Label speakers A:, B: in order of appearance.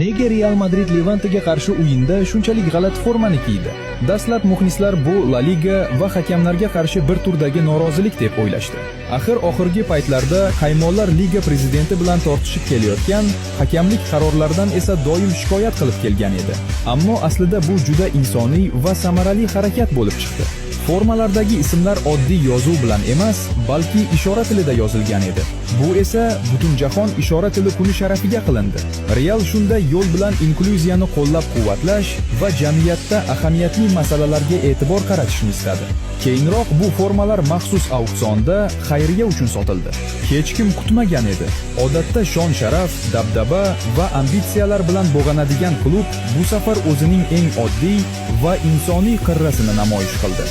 A: Nega Real Madrid Levante'ga qarshi o'yinda shunchalik g'alati formani kiydi? Dastlab muxlislar bu La Liga va hakamlarga qarshi bir turdagi norozilik deb o'ylashdi. Oxirgi paytlarda haymonlar liga prezidenti bilan tortishib kelayotgan, hakamlik qarorlaridan esa doim shikoyat qilib kelgan edi. Ammo aslida bu juda insoniy va samarali harakat bo'lib chiqdi. Formalardagi ismlar oddiy yozuv bilan emas, balki ishora tilida yozilgan edi. Bu esa Butunjahon ishora tili kuni sharafiga qilindi. Real shunday yo'l bilan inklyuziyani qo'llab-quvvatlash va jamiyatda ahamiyatli masalalarga e'tibor qaratishni istadi. Keyinroq bu formalar maxsus auksionda xayriya uchun sotildi. Hech kim kutmagan edi. Odatda shon-sharaf, dabdaba va ambitsiyalar bilan bog'anadigan klub bu safar o'zining eng oddiy va insoniy qirrasini namoyish qildi.